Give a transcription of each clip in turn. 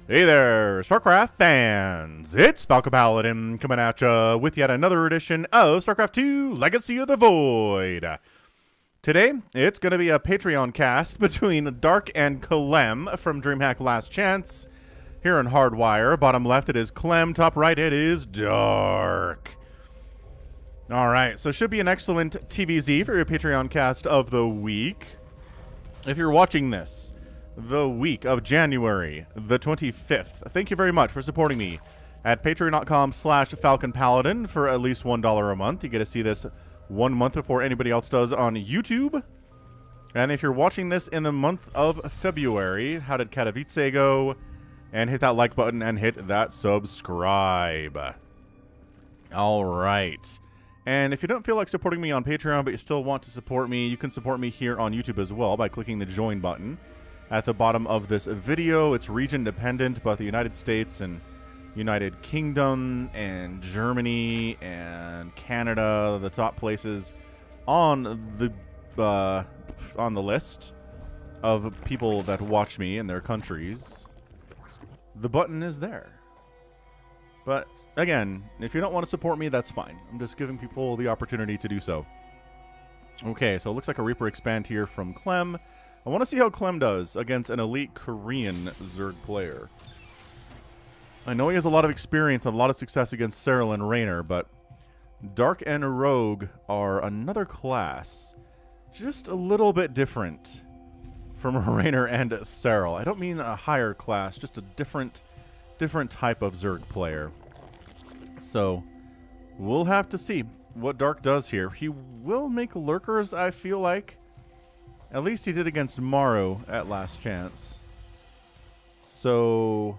Hey there, StarCraft fans! It's Falcon Paladin coming at ya with yet another edition of StarCraft 2 Legacy of the Void. Today, it's going to be a Patreon cast between Dark and Clem from DreamHack Last Chance. Here in Hardwire, bottom left it is Clem, top right it is Dark. Alright, so should be an excellent TVZ for your Patreon cast of the week. If you're watching this the week of January the 25th. Thank you very much for supporting me at patreon.com/FalconPaladin for at least $1 a month. You get to see this 1 month before anybody else does on YouTube. And if you're watching this in the month of February, how did Katowice go? And hit that like button and hit that subscribe. All right. And if you don't feel like supporting me on Patreon, but you still want to support me, you can support me here on YouTube as well by clicking the join button at the bottom of this video. It's region dependent, but the United States and United Kingdom and Germany and Canada, the top places on the list of people that watch me in their countries, the button is there. But again, if you don't want to support me, that's fine. I'm just giving people the opportunity to do so. Okay, so it looks like a Reaper expand here from Clem. I want to see how Clem does against an elite Korean Zerg player. I know he has a lot of experience and a lot of success against Cyril and Raynor, but Dark and Rogue are another class. Just a little bit different from Raynor and Cyril. I don't mean a higher class, just a different type of Zerg player. So, we'll have to see what Dark does here. He will make lurkers, I feel like. At least he did against Maru at Last Chance. So,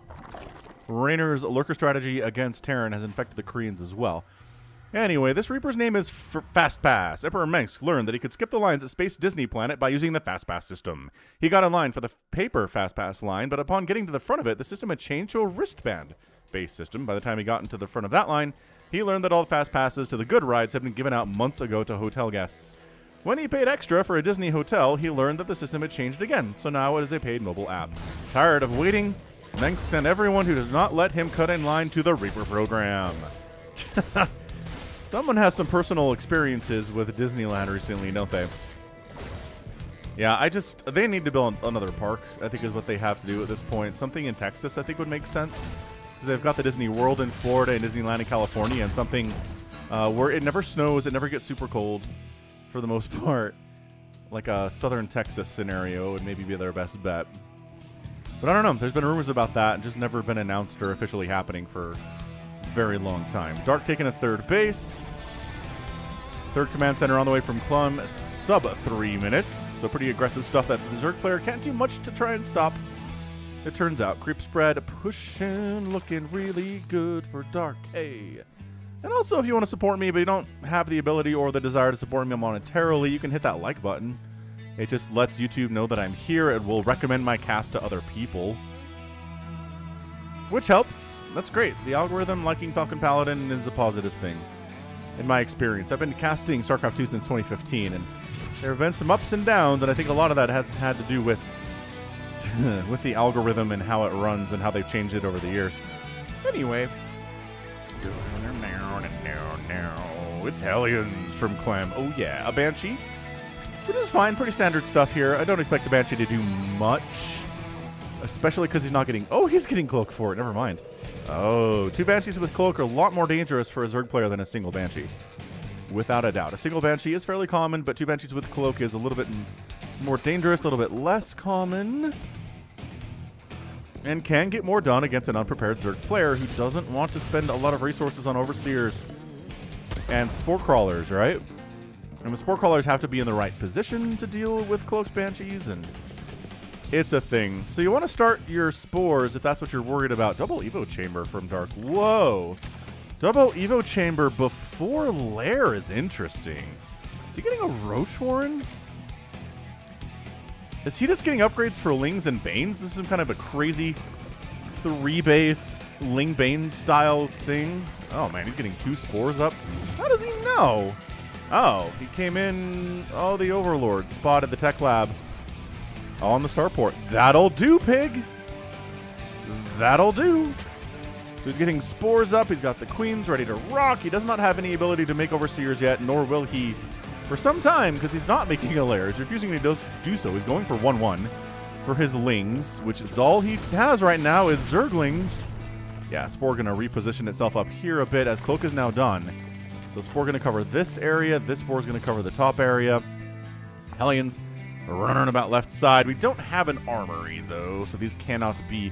Raynor's lurker strategy against Terran has infected the Koreans as well. Anyway, this Reaper's name is FastPass. Emperor Mengsk learned that he could skip the lines at Space Disney Planet by using the FastPass system. He got in line for the paper FastPass line, but upon getting to the front of it, the system had changed to a wristband-based system. By the time he got into the front of that line, he learned that all the fast passes to the good rides had been given out months ago to hotel guests. When he paid extra for a Disney hotel, he learned that the system had changed again, so now it is a paid mobile app. Tired of waiting, Mengsk sent everyone who does not let him cut in line to the Reaper program. Someone has some personal experiences with Disneyland recently, don't they? Yeah, they need to build another park, I think is what they have to do at this point. Something in Texas, I think, would make sense. Because they've got the Disney World in Florida and Disneyland in California, and something where it never snows, it never gets super cold. For the most part, like a southern Texas scenario would maybe be their best bet. But I don't know. There's been rumors about that, just never been announced or officially happening for a very long time. Dark taking a third base. Third command center on the way from Clem, sub 3 minutes. So pretty aggressive stuff that the Zerg player can't do much to try and stop. It turns out. Creep spread, pushing, looking really good for Dark. Hey. And also, if you want to support me, but you don't have the ability or the desire to support me monetarily, you can hit that like button. It just lets YouTube know that I'm here. It will recommend my cast to other people, which helps. That's great. The algorithm liking Falcon Paladin is a positive thing, in my experience. I've been casting StarCraft 2 since 2015, and there have been some ups and downs, and I think a lot of that has had to do with with the algorithm and how it runs and how they've changed it over the years. Anyway. It's Hellions from Clem. Oh yeah, a Banshee, which is fine. Pretty standard stuff here. I don't expect the Banshee to do much, especially because he's not getting... Oh, he's getting Cloak for it. Never mind. Oh, 2 Banshees with Cloak are a lot more dangerous for a Zerg player than a single Banshee. Without a doubt. A single Banshee is fairly common, but 2 Banshees with Cloak is a little bit more dangerous, a little bit less common, and can get more done against an unprepared Zerg player who doesn't want to spend a lot of resources on Overseers and Spore Crawlers, right? And the Spore Crawlers have to be in the right position to deal with Cloaked Banshees, and it's a thing. So you want to start your Spores if that's what you're worried about. Double Evo Chamber from Dark. Whoa. Double Evo Chamber before Lair is interesting. Is he getting a Roach Warren? Is he just getting upgrades for Lings and Banes? This is some kind of a crazy 3-base Ling Bane style thing. Oh man, he's getting 2 Spores up. How does he know? Oh, he came in. Oh, the Overlord spotted the tech lab on the starport. That'll do, pig. That'll do. So he's getting spores up. He's got the queens ready to rock. He does not have any ability to make overseers yet, nor will he for some time, because he's not making a lair. He's refusing to do so. He's going for 1-1 for his lings, which is all he has right now is zerglings. Yeah, Spore going to reposition itself up here a bit as Cloak is now done. So Spore going to cover this area. This Spore is going to cover the top area. Hellions running about left side. We don't have an armory, though, so these cannot be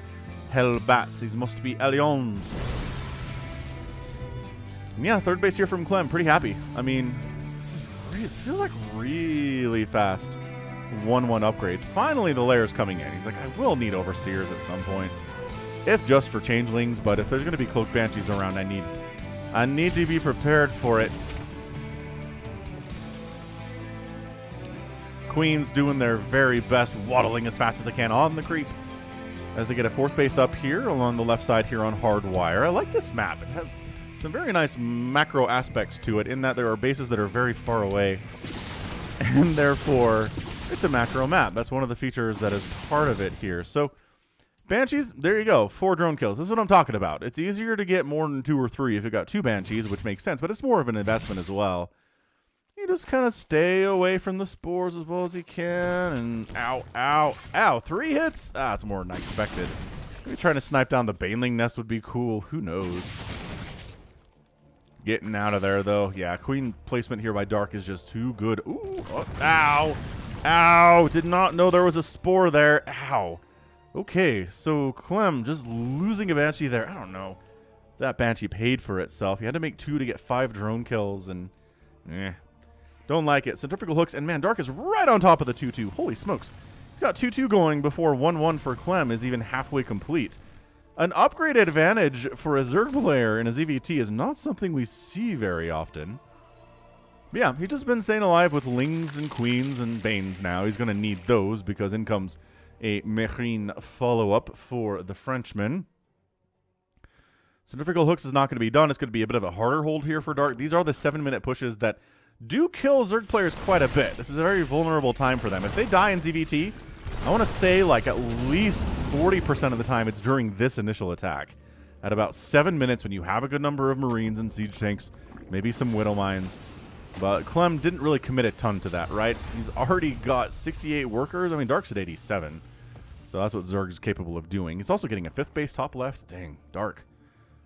Hellbats. These must be Alions. And yeah, third base here from Clem. Pretty happy. I mean, this feels like really fast 1-1 upgrades. Finally, the lair's coming in. He's like, I will need overseers at some point, if just for changelings. But if there's going to be cloak banshees around, I need to be prepared for it. Queens doing their very best, waddling as fast as they can on the creep as they get a fourth base up here along the left side here on Hardwire. I like this map. It has some very nice macro aspects to it in that there are bases that are very far away, and therefore it's a macro map. That's one of the features that is part of it here. So Banshees, there you go. 4 drone kills. This is what I'm talking about. It's easier to get more than 2 or 3 if you got 2 Banshees, which makes sense, but it's more of an investment as well. You just kind of stay away from the spores as well as you can, and ow, ow, ow. 3 hits? Ah, that's more than I expected. Maybe trying to snipe down the Baneling nest would be cool. Who knows? Getting out of there, though. Yeah, queen placement here by Dark is just too good. Ooh, oh, ow, ow. Did not know there was a spore there. Ow. Okay, so Clem just losing a Banshee there. I don't know. That Banshee paid for itself. He had to make 2 to get 5 drone kills, and don't like it. Centrifugal hooks, and man, Dark is right on top of the 2-2. Holy smokes. He's got 2-2 going before 1-1 for Clem is even halfway complete. An upgrade advantage for a Zerg player in a ZVT is not something we see very often. But yeah, he's just been staying alive with Lings and Queens and Banes now. He's going to need those because in comes a Mechrine follow-up for the Frenchman. Centrifugal hooks is not going to be done. It's going to be a bit of a harder hold here for Dark. These are the 7-minute pushes that do kill Zerg players quite a bit. This is a very vulnerable time for them. If they die in ZVT, I want to say like at least 40% of the time it's during this initial attack. At about 7 minutes when you have a good number of Marines and Siege Tanks, maybe some Widow Mines. But Clem didn't really commit a ton to that, right? He's already got 68 workers. I mean, Dark's at 87. So that's what Zerg is capable of doing. He's also getting a 5th base top left. Dang, Dark.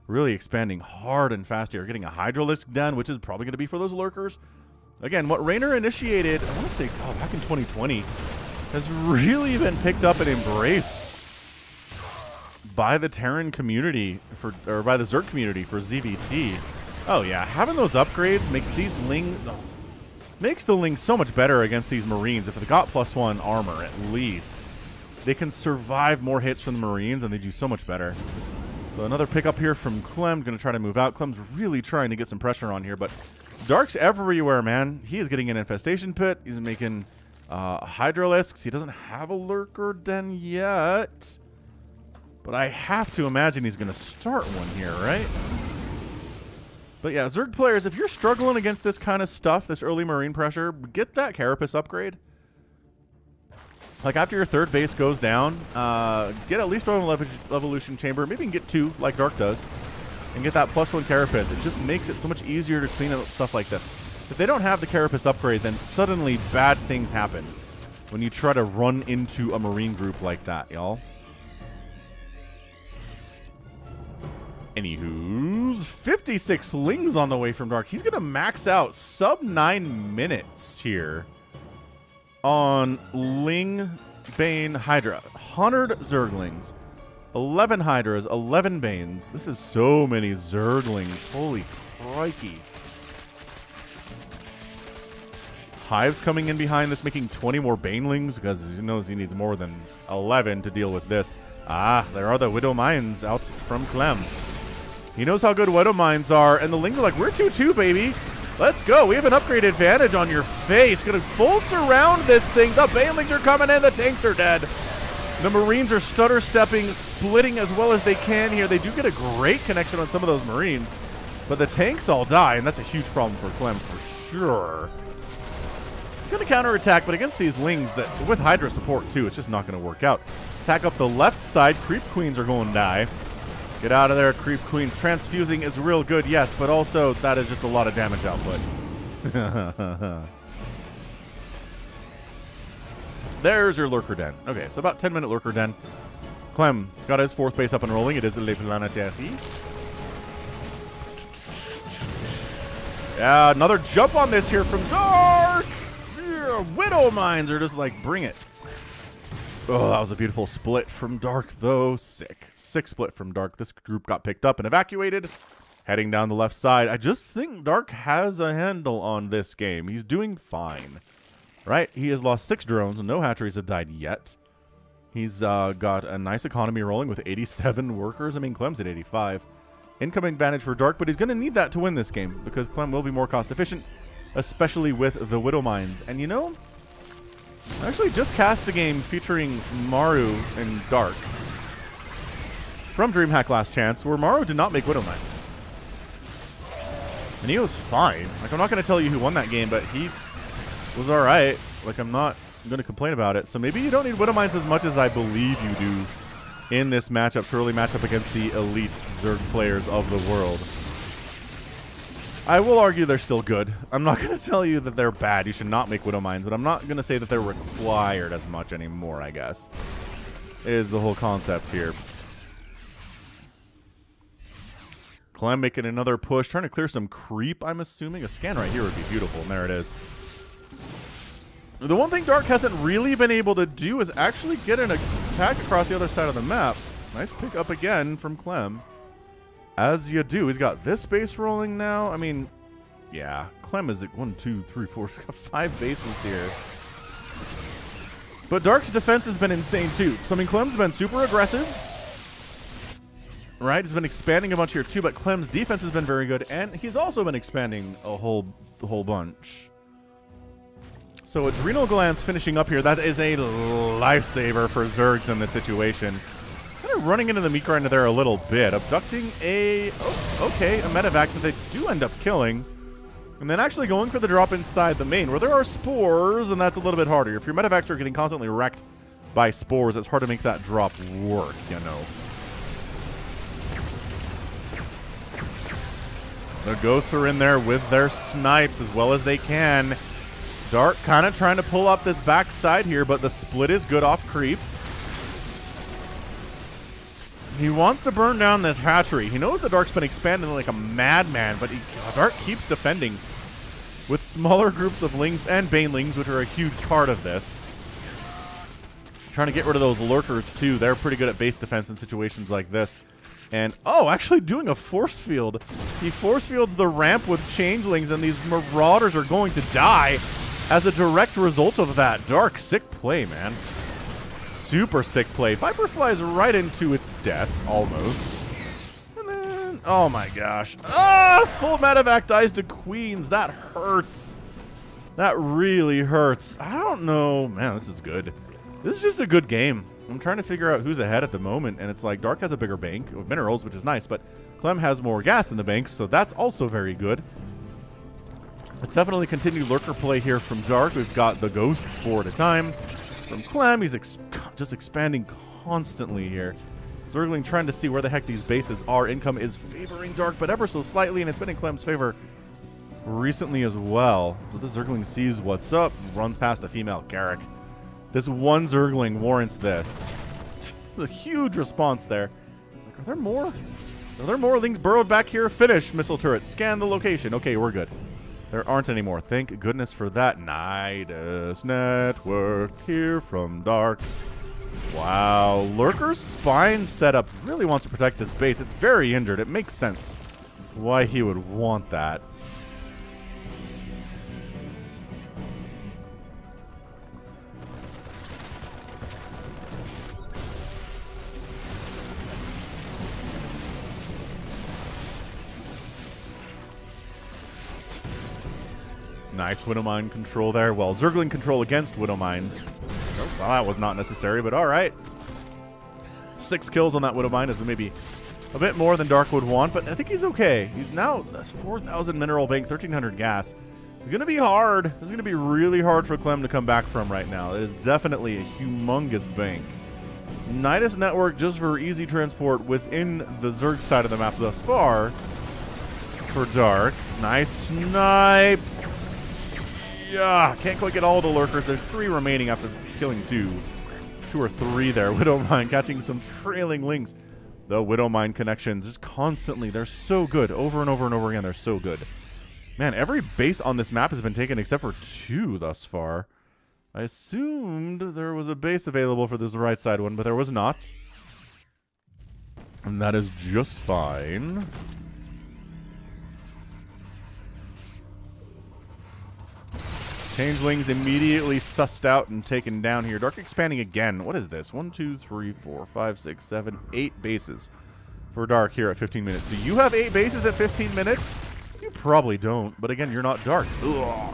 Really expanding hard and fast here. Getting a Hydralisk done, which is probably going to be for those lurkers. Again, what Raynor initiated, I want to say, back in 2020, has really been picked up and embraced by the Terran community, or by the Zerg community for ZVT. Oh yeah, having those upgrades makes these makes the Lings so much better against these Marines. If they got +1 armor, at least, they can survive more hits from the Marines, and they do so much better. So another pickup here from Clem. Going to try to move out. Clem's really trying to get some pressure on here, but Dark's everywhere, man. He is getting an Infestation Pit. He's making Hydralisks. He doesn't have a Lurker Den yet, but I have to imagine he's going to start one here, right? But yeah, Zerg players, if you're struggling against this kind of stuff, this early Marine pressure, get that Carapace upgrade. Like, after your 3rd base goes down, get at least one Evolution Chamber. Maybe you can get 2, like Dark does, and get that +1 Carapace. It just makes it so much easier to clean up stuff like this. If they don't have the Carapace upgrade, then suddenly bad things happen when you try to run into a Marine group like that, y'all. Anywho's 56 Lings on the way from Dark. He's going to max out sub 9 minutes here on Ling, Bane, Hydra. 100 Zerglings, 11 Hydras, 11 Banes. This is so many Zerglings. Holy crikey. Hive's coming in behind this, making 20 more Banelings because he knows he needs more than 11 to deal with this. Ah, there are the Widow Mines out from Clem. He knows how good Widow Mines are, and the Lings are like, we're 2-2, baby. Let's go. We have an upgrade advantage on your face. Gonna full surround this thing. The Banelings are coming in. The tanks are dead. The Marines are stutter stepping, splitting as well as they can here. They do get a great connection on some of those Marines, but the tanks all die, and that's a huge problem for Clem for sure. He's going to counterattack, but against these Lings, that with Hydra support too, it's just not going to work out. attack up the left side. Creep Queens are going to die. Get out of there, Creep Queens. Transfusing is real good, yes, but also that is just a lot of damage output. There's your Lurker Den. Okay, so about 10-minute Lurker Den. Clem has got his 4th base up and rolling. It is Le Planetaire. Yeah, another jump on this here from Dark. Yeah, Widow Mines are just like, bring it. Oh, that was a beautiful split from Dark, though. Sick. Sick split from Dark. This group got picked up and evacuated. Heading down the left side. I just think Dark has a handle on this game. He's doing fine. Right? He has lost 6 drones. No hatcheries have died yet. He's got a nice economy rolling with 87 workers. I mean, Clem's at 85. Incoming advantage for Dark, but he's going to need that to win this game because Clem will be more cost efficient, especially with the Widow Mines. And you know, I actually just cast a game featuring Maru and Dark from DreamHack Last Chance, where Maru did not make Widow Mines. And he was fine. Like, I'm not going to tell you who won that game, but he was all right. Like, I'm not going to complain about it. So maybe you don't need Widow Mines as much as I believe you do in this matchup, truly match up against the elite Zerg players of the world. I will argue they're still good. I'm not going to tell you that they're bad. You should not make Widow Mines, but I'm not going to say that they're required as much anymore, I guess, is the whole concept here. Clem making another push, trying to clear some creep, I'm assuming. A scan right here would be beautiful, and there it is. The one thing Dark hasn't really been able to do is actually get an attack across the other side of the map. Nice pick up again from Clem. As you do, he's got this base rolling now. I mean, yeah, Clem is at 1, 2, 3, 4, he's got 5 bases here. But Dark's defense has been insane too. So I mean, Clem's been super aggressive. Right, he's been expanding a bunch here too, but Clem's defense has been very good, and he's also been expanding a whole bunch. So Adrenal Glands finishing up here. That is a lifesaver for Zergs in this situation. Kind of running into the meat grinder there a little bit. Abducting a... Oh, okay, a medevac that they do end up killing. And then actually going for the drop inside the main, where there are spores, and that's a little bit harder. If your medevacs are getting constantly wrecked by spores, it's hard to make that drop work, you know. The ghosts are in there with their snipes as well as they can. Dark kind of trying to pull up this back side here, but the split is good off creep. He wants to burn down this hatchery. He knows that Dark's been expanding like a madman, but Dark keeps defending with smaller groups of Lings and Banelings, which are a huge part of this. Trying to get rid of those lurkers too. They're pretty good at base defense in situations like this. And, oh, actually doing a force field. He force fields the ramp with changelings, and these marauders are going to die as a direct result of that. Dark, sick play, man. Super sick play. Viper flies right into its death, almost. And then, oh my gosh. Ah, full medevac dies to Queens. That hurts. That really hurts. I don't know. Man, this is good. This is just a good game. I'm trying to figure out who's ahead at the moment, and it's like Dark has a bigger bank of minerals, which is nice, but Clem has more gas in the bank, so that's also very good. Let's definitely continue lurker play here from Dark. We've got the ghosts 4 at a time. From Clem, he's just expanding constantly here. Zergling trying to see where the heck these bases are. Income is favoring Dark, but ever so slightly, and it's been in Clem's favor recently as well. So the Zergling sees what's up, runs past a female Garrick. This one Zergling warrants this. A huge response there. It's like, are there more? Are there more Lings burrowed back here? Finish, missile turret. Scan the location. Okay, we're good. There aren't any more. Thank goodness for that. Nidus Network here from Dark. Wow. Lurker's spine setup really wants to protect this base. It's very injured. It makes sense why he would want that. Nice Widow Mine control there. Well, Zergling control against Widow Mines. Oh, well, that was not necessary, but all right. 6 kills on that Widow Mine is maybe a bit more than Dark would want, but I think he's okay. He's now, that's 4,000 mineral bank, 1,300 gas. It's going to be hard. It's going to be really hard for Clem to come back from right now. It is definitely a humongous bank. Nidus network just for easy transport within the Zerg side of the map thus far. For Dark. Nice snipes. Yeah, can't quite get all the lurkers. There's 3 remaining after killing 2. 2 or 3 there. Widowmine catching some trailing links. The Widowmine connections just constantly. They're so good. Over and over and over again. They're so good. Man, every base on this map has been taken except for 2 thus far. I assumed there was a base available for this right side one, but there was not. And that is just fine. Changelings immediately sussed out and taken down here. Dark expanding again. What is this? 1, 2, 3, 4, 5, 6, 7, 8 bases for Dark here at 15 minutes. Do you have 8 bases at 15 minutes? You probably don't. But again, you're not Dark. Ugh.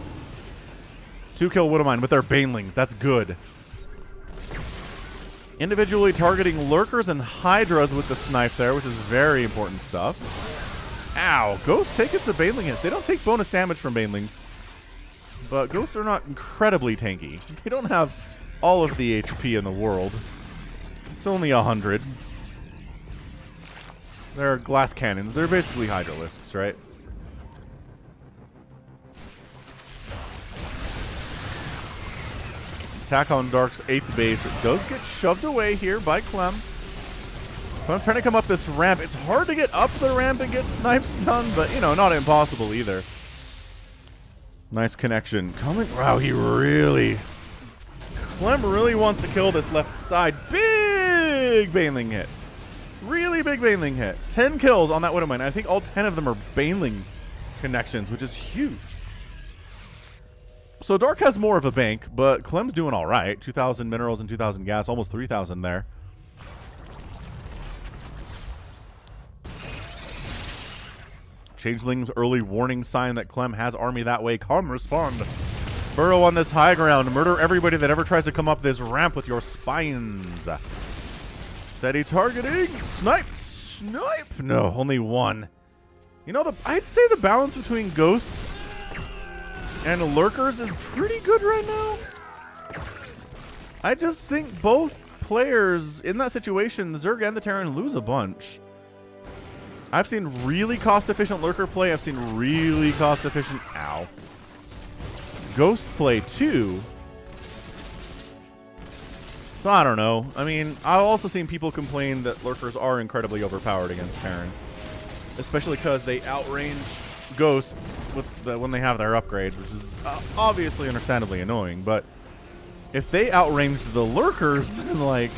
2-kill Widowmine with their Banelings. That's good. Individually targeting Lurkers and Hydras with the snipe there, which is very important stuff. Ow. Ghosts taking some Baneling hits. They don't take bonus damage from Banelings. But Ghosts are not incredibly tanky. They don't have all of the HP in the world. It's only 100. They're glass cannons. They're basically Hydralisks, right? Attack on Dark's 8th base. It does get shoved away here by Clem. But I'm trying to come up this ramp. It's hard to get up the ramp and get snipes done, but, you know, not impossible either. Nice connection. Coming. Wow, he really... Clem really wants to kill this left side. Big Baneling hit. Really big Baneling hit. 10 kills on that Widowmine. I think all 10 of them are Baneling connections, which is huge. So Dark has more of a bank, but Clem's doing all right. 2,000 minerals and 2,000 gas, almost 3,000 there. Changeling's early warning sign that Clem has army that way. Come, respond. Burrow on this high ground. Murder everybody that ever tries to come up this ramp with your spines. Steady targeting. Snipe. Snipe. No, only 1. You know, I'd say the balance between Ghosts and Lurkers is pretty good right now. I just think both players in that situation, the Zerg and the Terran, lose a bunch. I've seen really cost-efficient Lurker play. I've seen really cost-efficient... Ow. Ghost play, too. So, I don't know. I mean, I've also seen people complain that Lurkers are incredibly overpowered against Terran. Especially because they outrange Ghosts with when they have their upgrade, which is obviously understandably annoying. But if they outranged the Lurkers, then, like,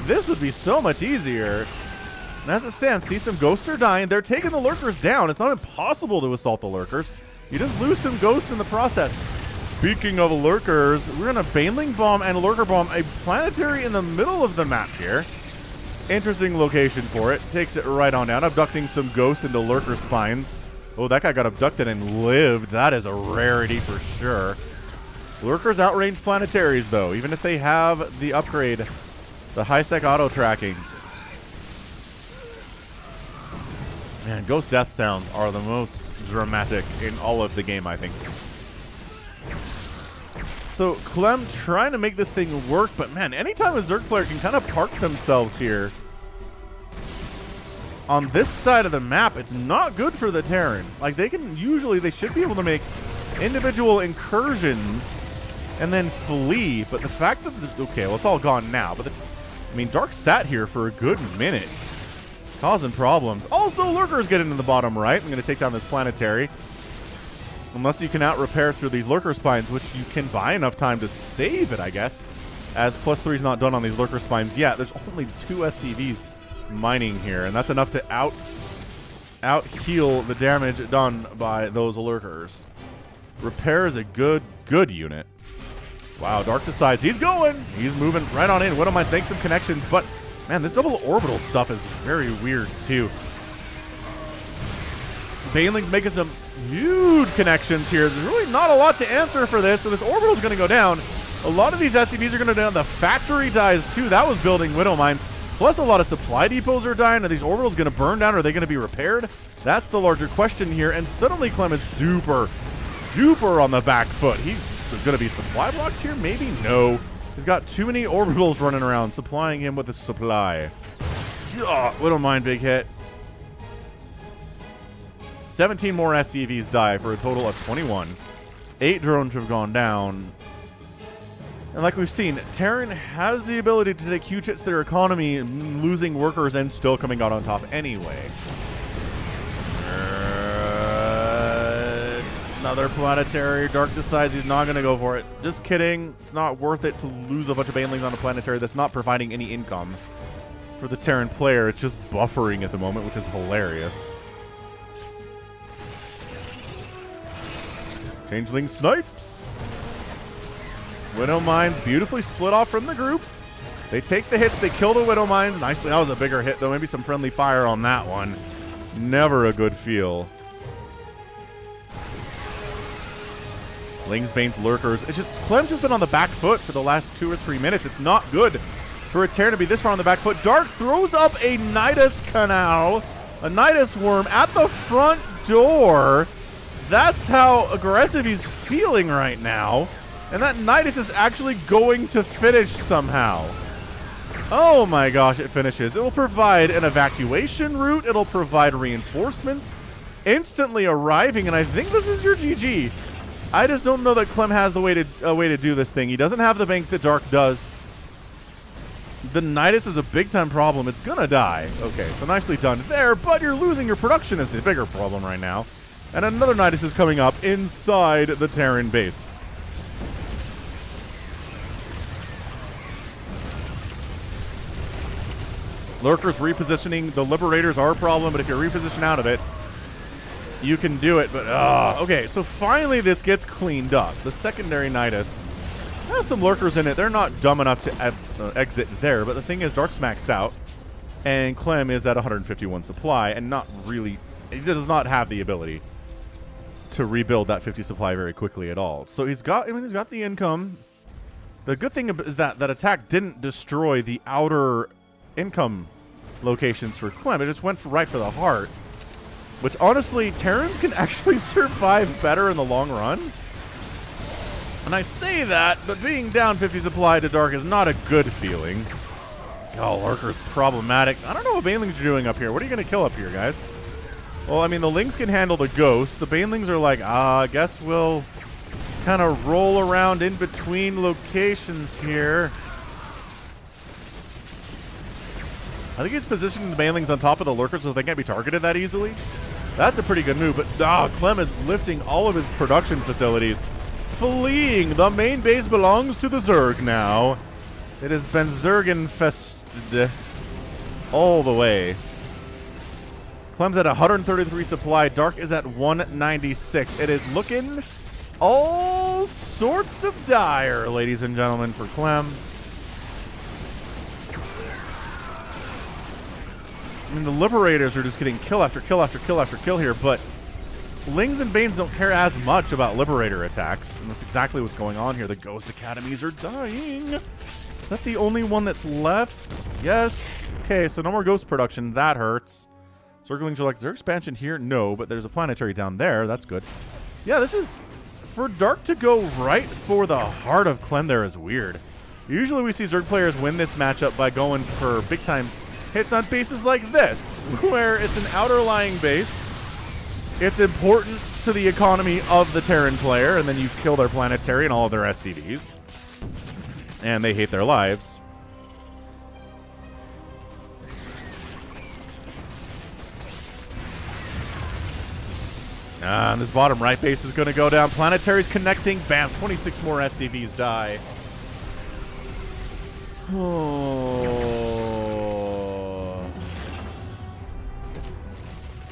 this would be so much easier. And as it stands, see, some Ghosts are dying. They're taking the Lurkers down. It's not impossible to assault the Lurkers. You just lose some Ghosts in the process. Speaking of Lurkers, we're going to Baneling Bomb and Lurker Bomb a planetary in the middle of the map here. Interesting location for it. Takes it right on down, abducting some Ghosts into Lurker spines. Oh, that guy got abducted and lived. That is a rarity for sure. Lurkers outrange planetaries, though, even if they have the upgrade, the high-sec auto-tracking. Man, Ghost death sounds are the most dramatic in all of the game, I think. So, Clem trying to make this thing work, but man, anytime a Zerg player can kind of park themselves here on this side of the map, it's not good for the Terran. Like, they should be able to make individual incursions and then flee, but the fact that, okay, well, it's all gone now, but I mean, Dark sat here for a good minute, causing problems. Also, Lurkers get into the bottom right. I'm going to take down this planetary. Unless you can out-repair through these Lurker spines, which you can buy enough time to save it, I guess, as +3 is not done on these Lurker spines yet. There's only 2 SCVs mining here, and that's enough to out-heal the damage done by those Lurkers. Repair is a good unit. Wow, Dark decides he's going. He's moving right on in. Widowmine makes some connections, but man, this double orbital stuff is very weird too. Baneling's making some huge connections here. There's really not a lot to answer for this, so this orbital's going to go down. A lot of these SCVs are going to go down. The factory dies too. That was building Widowmines. Plus, a lot of supply depots are dying. Are these orbitals going to burn down? Or are they going to be repaired? That's the larger question here. And suddenly, Clem is super duper on the back foot. He's going to be supply blocked here? Maybe? No. He's got too many orbitals running around, supplying him with a supply. Oh, we don't mind, big hit. 17 more SCVs die for a total of 21. 8 drones have gone down. And like we've seen, Terran has the ability to take huge hits to their economy, losing workers and still coming out on top anyway. Another planetary. Dark decides he's not going to go for it. Just kidding. It's not worth it to lose a bunch of banelings on a planetary that's not providing any income for the Terran player. It's just buffering at the moment, which is hilarious. Changeling snipes. Widow Mines beautifully split off from the group. They take the hits. They kill the Widow Mines. Nicely. That was a bigger hit, though. Maybe some friendly fire on that one. Never a good feel. Lings, Banes, Lurkers. It's just, Clem's just been on the back foot for the last 2 or 3 minutes. It's not good for a Terran to be this far on the back foot. Dark throws up a Nidus Canal, a Nidus Worm at the front door. That's how aggressive he's feeling right now. And that Nidus is actually going to finish somehow. Oh my gosh, it finishes. It will provide an evacuation route. It'll provide reinforcements instantly arriving, and I think this is your GG. I just don't know that Clem has the way to do this thing. He doesn't have the bank that Dark does. The Nidus is a big-time problem. It's gonna die. Okay, so nicely done there, but you're losing your production is the bigger problem right now. And another Nidus is coming up inside the Terran base. Lurkers repositioning. The Liberators are a problem, but if you're repositioned out of it, you can do it. But, okay, so finally this gets cleaned up. The secondary Nidus has some Lurkers in it. They're not dumb enough to exit there, but the thing is, Dark's maxed out, and Clem is at 151 supply, and not really, he does not have the ability to rebuild that 50 supply very quickly at all. So he's got, I mean, he's got the income. The good thing is that that attack didn't destroy the outer income locations for Clem. It just went right for the heart, which honestly, Terrans can actually survive better in the long run. And I say that, but being down 50 supply to Dark is not a good feeling. Oh, Lurker's problematic. I don't know what Banelings are doing up here. What are you going to kill up here, guys? Well, I mean, the Lings can handle the Ghosts. The Banelings are like, I guess we'll kind of roll around in between locations here. I think he's positioning the Banelings on top of the Lurkers so they can't be targeted that easily. That's a pretty good move, but Clem is lifting all of his production facilities, fleeing. The main base belongs to the Zerg now. It has been Zerg-infested all the way. Clem's at 133 supply. Dark is at 196. It is looking all sorts of dire, ladies and gentlemen, for Clem. I mean, the Liberators are just getting kill after kill after kill after kill here, but Lings and Banes don't care as much about Liberator attacks, and that's exactly what's going on here. The Ghost Academies are dying. Is that the only one that's left? Yes. Okay, so no more Ghost production. That hurts. Zerglings are like, is there expansion here? No, but there's a planetary down there. That's good. Yeah, this is... For Dark to go right for the heart of Clem there is weird. Usually we see Zerg players win this matchup by going for big-time hits on bases like this, where it's an outer lying base. It's important to the economy of the Terran player, and then you kill their planetary and all of their SCVs. And they hate their lives. And this bottom right base is going to go down. Planetary's connecting. Bam, 26 more SCVs die. Oh.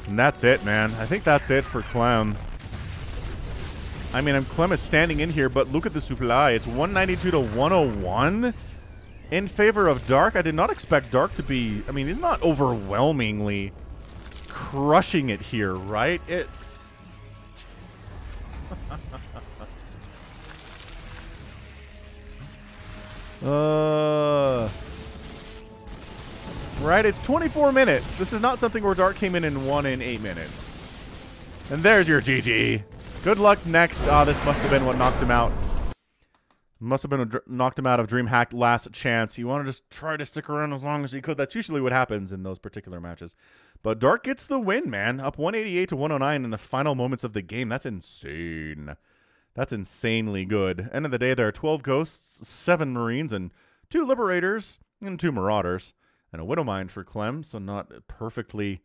And that's it, man. I think that's it for Clem. I mean, Clem is standing in here, but look at the supply. It's 192 to 101 in favor of Dark. I did not expect Dark to be... I mean, he's not overwhelmingly crushing it here, right? It's... Right, it's 24 minutes. This is not something where Dark came in and won in 8 minutes. And there's your GG. Good luck next. This must have been what knocked him out. Must have been knocked him out of DreamHack last chance. He wanted to try to stick around as long as he could. That's usually what happens in those particular matches. But Dark gets the win, man. Up 188 to 109 in the final moments of the game. That's insane. That's insanely good. End of the day, there are 12 Ghosts, 7 Marines, and 2 Liberators, and 2 Marauders. And a Widowmine for Clem, so not perfectly...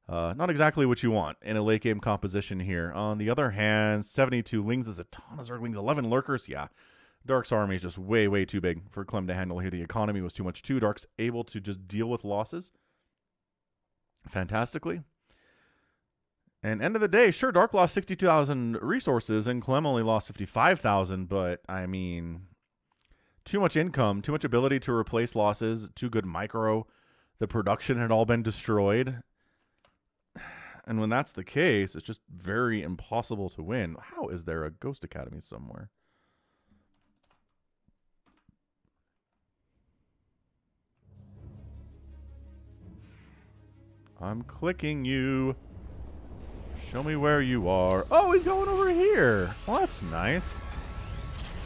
not exactly what you want in a late game composition here. On the other hand, 72 Lings is a ton of Zerglings, 11 Lurkers. Yeah, Dark's army is just way, way too big for Clem to handle here. The economy was too much too. Dark's able to just deal with losses fantastically. And end of the day, sure, Dark lost 62,000 resources and Clem only lost 55,000, but I mean, too much income, too much ability to replace losses, too good micro. The production had all been destroyed. And when that's the case, it's just very impossible to win. How is there a Ghost Academy somewhere? I'm clicking you. Show me where you are. Oh, he's going over here. Well, that's nice.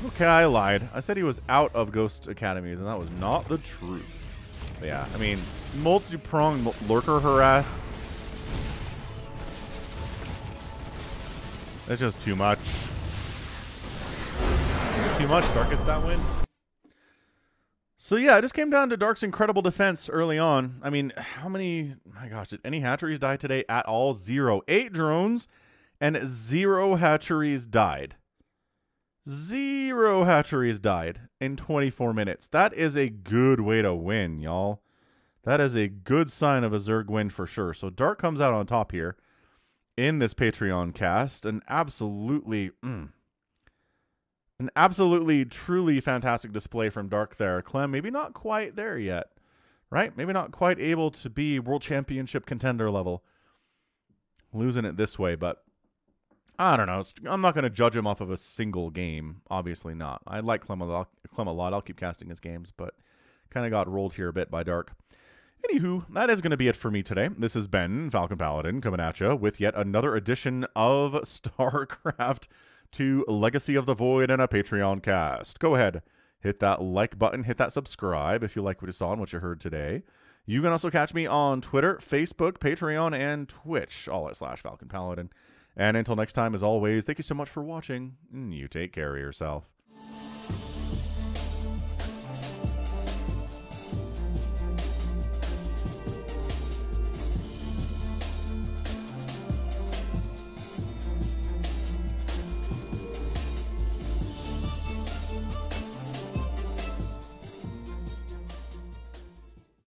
Okay, I lied. I said he was out of Ghost Academies, and that was not the truth. But yeah, I mean, multi-pronged lurker harass. That's just too much. It's too much. Dark gets that win. So yeah, it just came down to Dark's incredible defense early on. I mean, how many... My gosh, did any hatcheries die today at all? 0. 8 drones and 0 hatcheries died. 0 hatcheries died in 24 minutes. That is a good way to win, y'all. That is a good sign of a Zerg win for sure. So Dark comes out on top here in this Patreon cast. An absolutely... An absolutely, truly fantastic display from Dark there. Clem, maybe not quite there yet, right? Maybe not quite able to be World Championship contender level. Losing it this way, but I don't know. I'm not going to judge him off of a single game. Obviously not. I like Clem a lot. I'll keep casting his games, but kind of got rolled here a bit by Dark. Anywho, that is going to be it for me today. This has been Falcon Paladin coming at you with yet another edition of StarCraft 2 Legacy of the Void and a Patreon cast. Go ahead, hit that like button, hit that subscribe if you like what you saw and what you heard today. You can also catch me on Twitter, Facebook, Patreon, and Twitch, all at /Falcon Paladin. And until next time, as always, thank you so much for watching, and you take care of yourself.